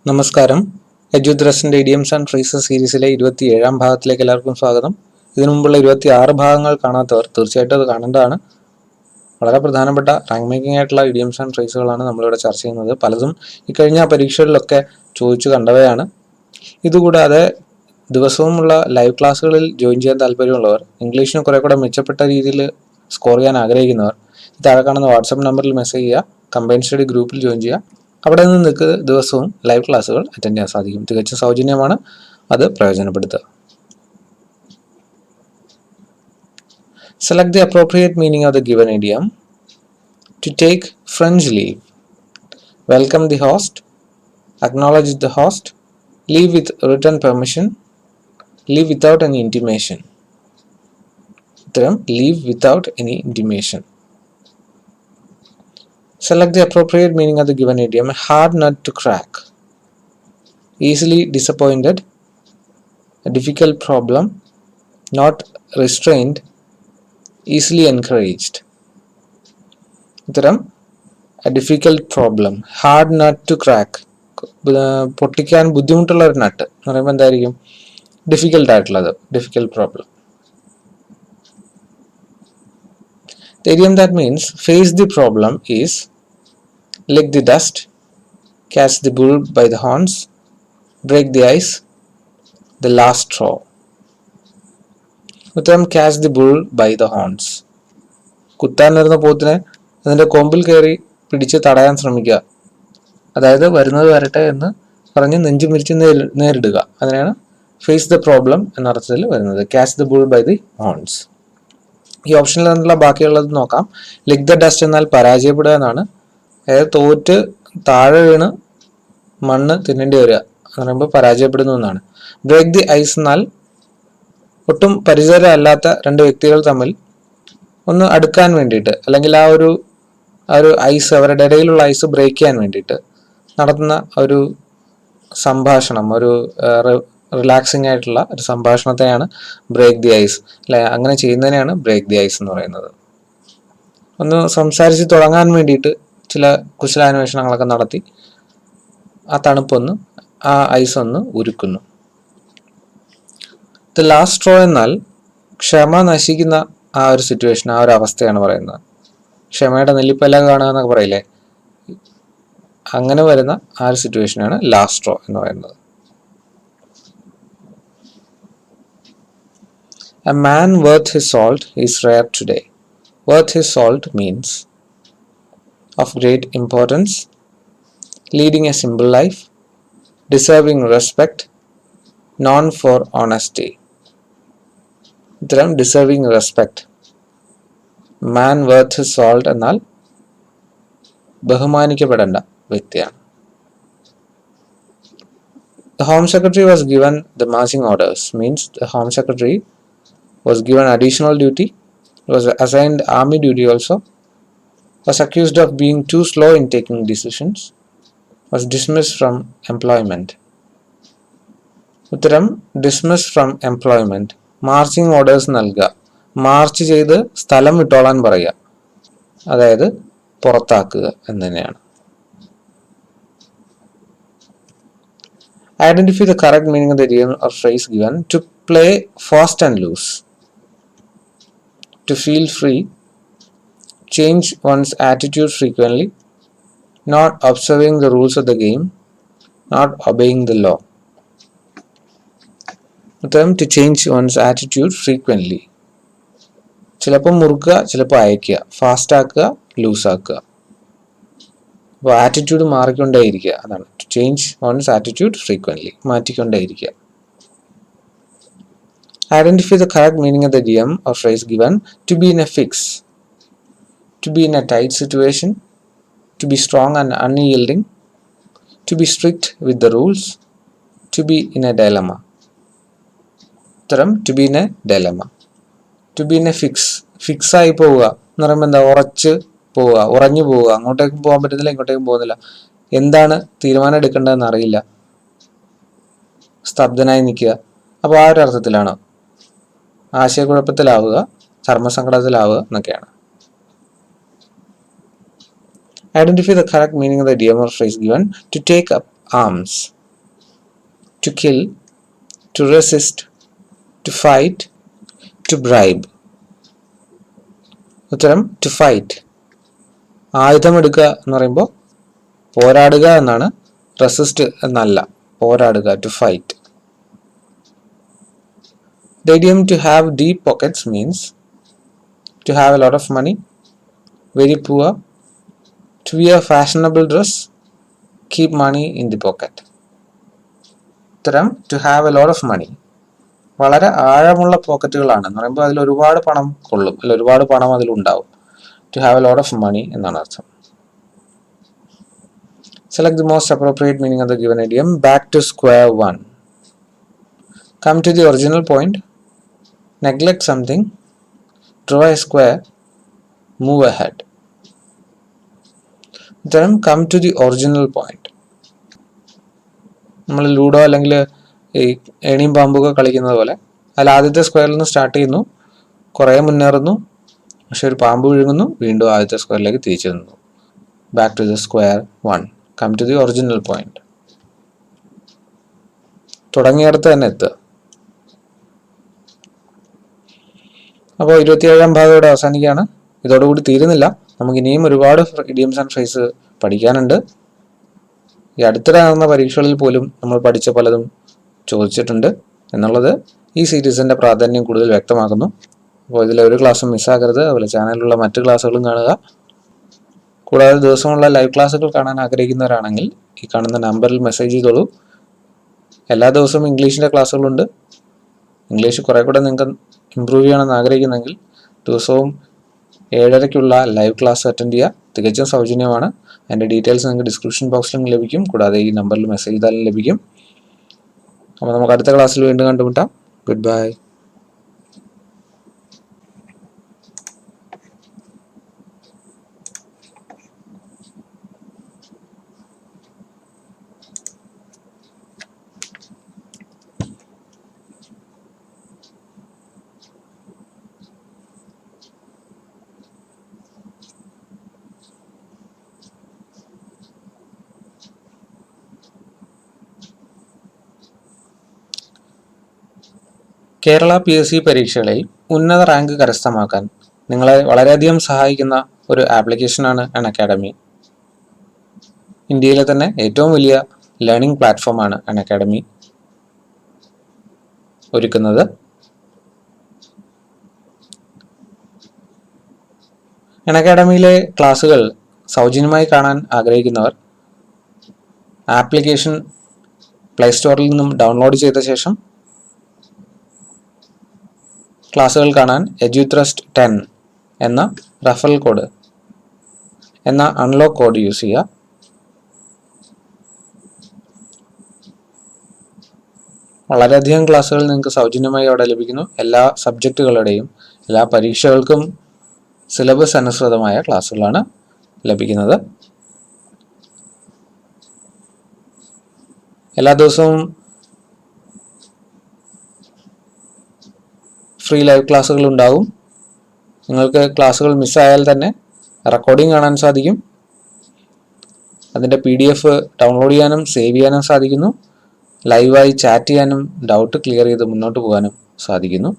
നമസ്കാരം. എജ്യുദ്രസിന്റെ idioms and phrases സീരീസിലെ 27ാം ഭാഗത്തിലേക്ക് എല്ലാവർക്കും സ്വാഗതം. ഇതിനു മുമ്പുള്ള 26 ഭാഗങ്ങൾ കാണാത്തവർ തീർച്ചയായിട്ടും അത് കാണേണ്ടതാണ്. വളരെ പ്രധാനപ്പെട്ട റാങ്ക് മേക്കിംഗ് ആയിട്ടുള്ള ഇഡിയംസ് ആൻഡ് ഫ്രേസുകളാണ് നമ്മളിവിടെ ചർച്ച ചെയ്യുന്നത്. പലതും ഇക്കഴിഞ്ഞ പരീക്ഷകളിലൊക്കെ ചോദിച്ചു കണ്ടവയാണ്. ഇതുകൂടാതെ ദിവസവുമുള്ള ലൈവ് ക്ലാസ്സുകളിൽ ജോയിൻ ചെയ്യാൻ താല്പര്യമുള്ളവർ, ഇംഗ്ലീഷിന് കുറെ കൂടെ മെച്ചപ്പെട്ട രീതിയിൽ സ്കോർ ചെയ്യാൻ ആഗ്രഹിക്കുന്നവർ, താഴെ കാണുന്ന വാട്സപ്പ് നമ്പറിൽ മെസ്സേജ് ചെയ്യുക, കമ്പൈൻ സ്റ്റഡി ഗ്രൂപ്പിൽ ജോയിൻ ചെയ്യുക. അവിടെ നിന്ന് നിങ്ങൾക്ക് ദിവസവും ലൈവ് ക്ലാസ്സുകൾ അറ്റൻഡ് ചെയ്യാൻ സാധിക്കും. തികച്ചും സൗജന്യമാണ്, അത് പ്രയോജനപ്പെടുത്തുക. Select the appropriate meaning of the given idiom. To take French leave. Welcome the host. Acknowledge the host. Leave with written permission. Leave without any intimation. Leave without any intimation. Select the appropriate meaning of the given idiom. Hard nut to crack. Easily disappointed. A difficult problem. Not restrained. Easily encouraged. A difficult problem. Hard nut to crack. പൊട്ടിക്കാൻ ബുദ്ധിമുട്ടുള്ള ഒരു നട്ട് എന്ന് പറയുമ്പോൾ എന്തായിരിക്കും? Difficult ആയിട്ടുള്ളത്, difficult problem. The idiom that means face the problem is lick the dust, catch the bull by the horns, break the ice, the last straw. Catch the bull by the horns. കുത്താൻ വരുന്ന പോത്തിനെ അതിൻ്റെ കൊമ്പിൽ കയറി പിടിച്ച് തടയാൻ ശ്രമിക്കുക. അതായത് വരുന്നത് വരട്ടെ എന്ന് പറഞ്ഞ് നെഞ്ചു മിരിച്ച് നേരിടുക. അതിനാണ് ഫേസ് ദ പ്രോബ്ലം എന്ന അർത്ഥത്തിൽ വരുന്നത്. Catch the bull by the horns. ഈ ഓപ്ഷനിൽ നിന്നുള്ള ബാക്കിയുള്ളത് നോക്കാം. ലിക്ക് ദ ഡസ്റ്റ് എന്നാൽ പരാജയപ്പെടുക എന്നാണ്. അതായത് തോറ്റ് താഴെ വീണ് മണ്ണ് തിന്നേണ്ടി വരിക എന്ന് പറയുമ്പോൾ പരാജയപ്പെടുന്നു എന്നാണ്. ബ്രേക്ക് ദി ഐസ് എന്നാൽ ഒട്ടും പരിചിതരല്ലാത്ത രണ്ട് വ്യക്തികൾ തമ്മിൽ ഒന്ന് അടുക്കാൻ വേണ്ടിയിട്ട്, അല്ലെങ്കിൽ ആ ഒരു ഐസ്, അവരുടെ ഇടയിലുള്ള ഐസ് ബ്രേക്ക് ചെയ്യാൻ വേണ്ടിയിട്ട് നടത്തുന്ന ഒരു സംഭാഷണം, ഒരു റിലാക്സിങ് ആയിട്ടുള്ള ഒരു സംഭാഷണത്തെയാണ് ബ്രേക്ക് ദി ഐസ്, അല്ലെ? അങ്ങനെ ചെയ്യുന്നതിനെയാണ് ബ്രേക്ക് ദി ഐസ് എന്ന് പറയുന്നത്. ഒന്ന് സംസാരിച്ച് തുടങ്ങാൻ വേണ്ടിയിട്ട് ചില കുശലാന്വേഷണങ്ങളൊക്കെ നടത്തി ആ തണുപ്പൊന്ന്, ആ ഐസ് ഒന്ന് ഉരുക്കുന്നു. ദ ലാസ്റ്റ് സ്ട്രോ എന്നാൽ ക്ഷമ നശിക്കുന്ന ആ ഒരു സിറ്റുവേഷൻ, ആ ഒരു അവസ്ഥയാണ് പറയുന്നത്. ക്ഷമയുടെ നെല്ലിപ്പല കാണുക എന്നൊക്കെ പറയില്ലേ, അങ്ങനെ വരുന്ന ആ ഒരു സിറ്റുവേഷനാണ് ലാസ്റ്റ് സ്ട്രോ എന്ന് പറയുന്നത്. A man worth his salt is rare today. Worth his salt means of great importance, leading a simple life, deserving respect, known for honesty. Deserving respect. Man worth his salt എന്നാൽ ബഹുമാനിക്കപ്പെടേണ്ട വ്യക്തിയാണ്. The Home Secretary was given the marching orders, means the Home Secretary was given additional duty, was assigned army duty also, was accused of being too slow in taking decisions, was dismissed from employment. dismissed from employment. Marching orders നൽകുക, March ചെയ്ത് സ്ഥലം വിട്ടോളാൻ പറയുക, അതായത് പുറത്താക്കുക എന്ന് തന്നെയാണ്. Identify the correct meaning of the idiom or phrase given. To play fast and loose. To feel free. Change one's attitude frequently. Not observing the rules of the game. Not obeying the law. To change one's attitude frequently. ചിലപ്പോൾ മുറുക്കുക, ചിലപ്പോൾ അയക്കുക, fast ആക്കുക, loose ആക്കുക. അപ്പോൾ attitude മാറിക്കൊണ്ടേയിരിക്കുക, അതാണ് to change one's attitude frequently, മാറ്റിക്കൊണ്ടേയിരിക്കുക. Identify the correct meaning of the idiom or phrase given. To be in a fix. To be in a tight situation. To be strong and unyielding. To be strict with the rules. To be in a dilemma. To be in a dilemma. To be in a fix. ഫിക്സായി പോവുക എന്ന് പറയുമ്പോൾ എന്താ? ഉറച്ച് പോവുക, ഉറഞ്ഞു പോവുക. അങ്ങോട്ടേക്കും പോകാൻ പറ്റുന്നില്ല, ഇങ്ങോട്ടേക്കും പോകുന്നില്ല. എന്താണ് തീരുമാനം എടുക്കേണ്ടതെന്ന് അറിയില്ല, സ്തബ്ധനായി നിൽക്കുക. അപ്പോൾ ആ ഒരു അർത്ഥത്തിലാണ് ആശയക്കുഴപ്പത്തിലാവുക, ചർമ്മസങ്കടത്തിലാവുക എന്നൊക്കെയാണ്. Identify the correct meaning of the idiom or phrase given. To take up arms. to kill, to resist, to fight, to bribe. ഉത്തരം to fight. ആയുധമെടുക്കുക എന്ന് പറയുമ്പോൾ പോരാടുക എന്നാണ്, റെസിസ്റ്റ് എന്നല്ല, പോരാടുക, to fight. The idiom to have deep pockets means to have a lot of money, very poor, to wear fashionable dress, keep money in the pocket. ഉത്തരം to have a lot of money. വളരെ ആഴമുള്ള പോക്കറ്റുകളാണ് എന്ന് പറയുമ്പോൾ അതിൽ ഒരുപാട് പണം കൊള്ളും, അല്ല ഒരുപാട് പണം അതിലുണ്ടാവും. To have a lot of money എന്നാണ് അർത്ഥം. Select the most appropriate meaning of the given idiom. Back to square one. Come to the original point. Neglect something. Draw a square. Move ahead. ഉത്തരം come to the original point. നമ്മൾ ludo അല്ലെങ്കിൽ ഈ ഏണിയും പാമ്പൊക്കെ കളിക്കുന്നത് പോലെ അതിൽ ആദ്യത്തെ സ്ക്വയറിൽ നിന്ന് സ്റ്റാർട്ട് ചെയ്യുന്നു, കുറേ മുന്നേറുന്നു, പക്ഷെ ഒരു പാമ്പ് വിഴുങ്ങുന്നു, വീണ്ടും ആദ്യത്തെ സ്ക്വയറിലേക്ക് തിരിച്ചു നിന്നു. Back to the square one, come to the original point. തുടങ്ങിയിടത്ത് തന്നെ എത്തുക. അപ്പോൾ 27ാം ഭാഗം ഇവിടെ അവസാനിക്കുകയാണ്. ഇതോടുകൂടി തീരുന്നില്ല, നമുക്ക് ഇനിയും ഒരുപാട് ഇഡിയംസ് ആൻഡ് ഫ്രേസ് പഠിക്കാനുണ്ട്. ഈ അടുത്തിടെ നടന്ന പരീക്ഷകളിൽ പോലും നമ്മൾ പഠിച്ച പലതും ചോദിച്ചിട്ടുണ്ട് എന്നുള്ളത് ഈ സീരീസിന്റെ പ്രാധാന്യം കൂടുതൽ വ്യക്തമാക്കുന്നു. അപ്പോൾ ഇതിലെ ഒരു ക്ലാസ്സും മിസ്സാക്കരുത്. അതുപോലെ ചാനലിലുള്ള മറ്റ് ക്ലാസ്സുകളും കാണുക. കൂടാതെ ദിവസമുള്ള ലൈവ് ക്ലാസ്സുകൾ കാണാൻ ആഗ്രഹിക്കുന്നവരാണെങ്കിൽ ഈ കാണുന്ന നമ്പറിൽ മെസ്സേജ് ചെയ്തോളൂ. എല്ലാ ദിവസവും ഇംഗ്ലീഷിൻ്റെ ക്ലാസ്സുകളുണ്ട്. ഇംഗ്ലീഷ് കുറെ കൂടെ നിങ്ങൾക്ക് ഇമ്പ്രൂവ് ചെയ്യണമെന്ന് ആഗ്രഹിക്കുന്നെങ്കിൽ ദിവസവും 7:30-ക്കുള്ള ലൈവ് ക്ലാസ് അറ്റൻഡ് ചെയ്യുക. തികച്ചും സൗജന്യമാണ്. അതിൻ്റെ ഡീറ്റെയിൽസ് നിങ്ങൾക്ക് ഡിസ്ക്രിപ്ഷൻ ബോക്സിലും ലഭിക്കും, കൂടാതെ ഈ നമ്പറിൽ മെസ്സേജ് ചെയ്താലും ലഭിക്കും. അപ്പോൾ നമുക്ക് അടുത്ത ക്ലാസ്സിൽ വീണ്ടും കണ്ടുമുട്ടാം. Good bye. കേരള PSC പരീക്ഷകളിൽ ഉന്നത റാങ്ക് കരസ്ഥമാക്കാൻ നിങ്ങളെ വളരെയധികം സഹായിക്കുന്ന ഒരു ആപ്ലിക്കേഷനാണ് അൺഅക്കാഡമി. ഇന്ത്യയിലെ തന്നെ ഏറ്റവും വലിയ ലേണിംഗ് പ്ലാറ്റ്ഫോമാണ് അൺഅക്കാഡമി ഒരുക്കുന്നത്. അൺഅക്കാഡമിയിലെ ക്ലാസ്സുകൾ സൗജന്യമായി കാണാൻ ആഗ്രഹിക്കുന്നവർ ആപ്ലിക്കേഷൻ പ്ലേ സ്റ്റോറിൽ നിന്നും ഡൗൺലോഡ് ചെയ്ത ശേഷം ക്ലാസ്സുകൾ കാണാൻ EduThrust 10 എന്ന റഫറൽ കോഡ് എന്ന അൺലോക്ക് കോഡ് യൂസ് ചെയ്യുക. വളരെയധികം ക്ലാസ്സുകൾ നിങ്ങൾക്ക് സൗജന്യമായി അവിടെ ലഭിക്കുന്നു. എല്ലാ സബ്ജക്റ്റുകളുടെയും എല്ലാ പരീക്ഷകൾക്കും സിലബസ് അനുസൃതമായ ക്ലാസ്സുകളാണ് ലഭിക്കുന്നത്. എല്ലാ ദിവസവും ഫ്രീ ലൈവ് ക്ലാസ്സുകൾ ഉണ്ടാകും. നിങ്ങൾക്ക് ക്ലാസ്സുകൾ മിസ്സായാൽ തന്നെ റെക്കോർഡിംഗ് കാണാൻ സാധിക്കും. അതിൻ്റെ PDF ഡൗൺലോഡ് ചെയ്യാനും സേവ് ചെയ്യാനും സാധിക്കുന്നു. ലൈവായി ചാറ്റ് ചെയ്യാനും ഡൗട്ട് ക്ലിയർ ചെയ്ത് മുന്നോട്ട് പോകാനും സാധിക്കുന്നു.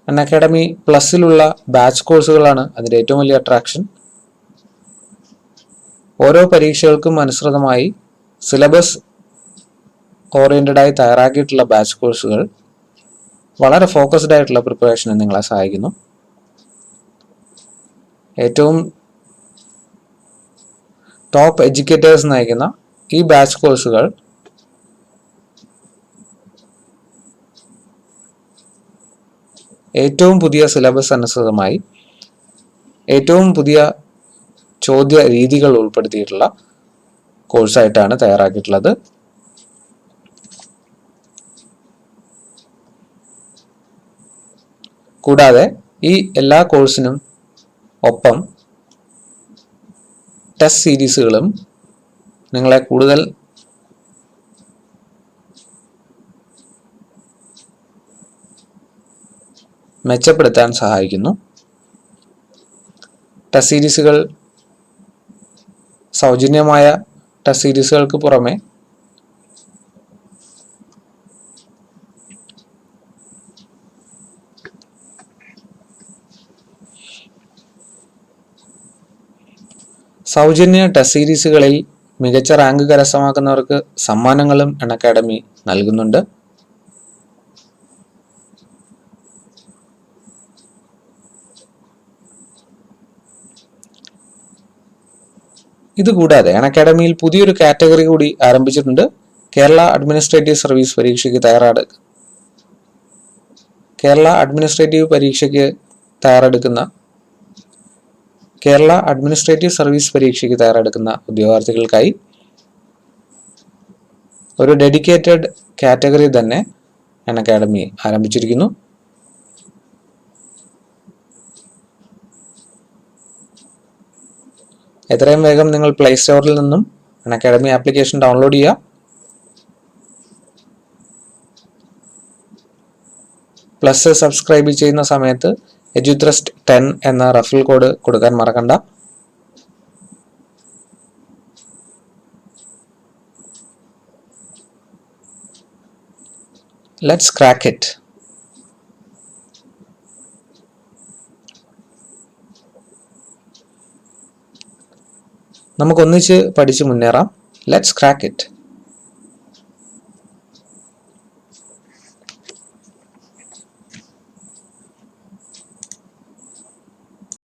അൺഅക്കാഡമി പ്ലസിലുള്ള ബാച്ച് കോഴ്സുകളാണ് അതിൻ്റെ ഏറ്റവും വലിയ അട്രാക്ഷൻ. ഓരോ പരീക്ഷകൾക്കും അനുസൃതമായി സിലബസ് ഓറിയന്റഡായി തയ്യാറാക്കിയിട്ടുള്ള ബാച്ച് കോഴ്സുകൾ വളരെ ഫോക്കസ്ഡ് ആയിട്ടുള്ള പ്രിപ്പറേഷന് നിങ്ങളെ സഹായിക്കുന്നു. ഏറ്റവും ടോപ്പ് എഡ്യൂക്കേറ്റേഴ്സ് നയിക്കുന്ന ഈ ബാച്ച് കോഴ്സുകൾ ഏറ്റവും പുതിയ സിലബസ് അനുസൃതമായി ഏറ്റവും പുതിയ ചോദ്യ രീതികൾ ഉൾപ്പെടുത്തിയിട്ടുള്ള കോഴ്സായിട്ടാണ് തയ്യാറാക്കിയിട്ടുള്ളത്. കൂടാതെ ഈ എല്ലാ കോഴ്സിനും ഒപ്പം ടെസ്റ്റ് സീരീസുകളും നിങ്ങളെ കൂടുതൽ മെച്ചപ്പെടുത്താൻ സഹായിക്കുന്നു. ടെസ്റ്റ് സീരീസുകൾ സൗജന്യമായ ടെസ്റ്റ് സീരീസുകൾക്ക് പുറമെ സൗജന്യ ടെസ്റ്റ് സീരീസുകളിൽ മികച്ച റാങ്ക് കരസ്ഥമാക്കുന്നവർക്ക് സമ്മാനങ്ങളും അക്കാഡമി നൽകുന്നുണ്ട്. ഇതുകൂടാതെ അക്കാഡമിയിൽ പുതിയൊരു കാറ്റഗറി കൂടി ആരംഭിച്ചിട്ടുണ്ട്. കേരള അഡ്മിനിസ്ട്രേറ്റീവ് സർവീസ് പരീക്ഷയ്ക്ക് തയ്യാറെടുക്കുന്ന ഉദ്യോഗാർത്ഥികൾക്കായി ഒരു ഡെഡിക്കേറ്റഡ് കാറ്റഗറി തന്നെ അക്കാഡമി ആരംഭിച്ചിരിക്കുന്നു. എത്രയും വേഗം നിങ്ങൾ പ്ലേ സ്റ്റോറിൽ നിന്നും അക്കാഡമി ആപ്ലിക്കേഷൻ ഡൗൺലോഡ് ചെയ്യുക. പ്ലസ് സബ്സ്ക്രൈബ് ചെയ്യുന്ന സമയത്ത് എഡ്യൂത്രസ്റ്റ് 10 എന്ന റഫറൽ കോഡ് കൊടുക്കാൻ മറക്കണ്ട. Let's crack it. നമുക്കൊന്നിച്ച് പഠിച്ച് മുന്നേറാം. Let's crack it.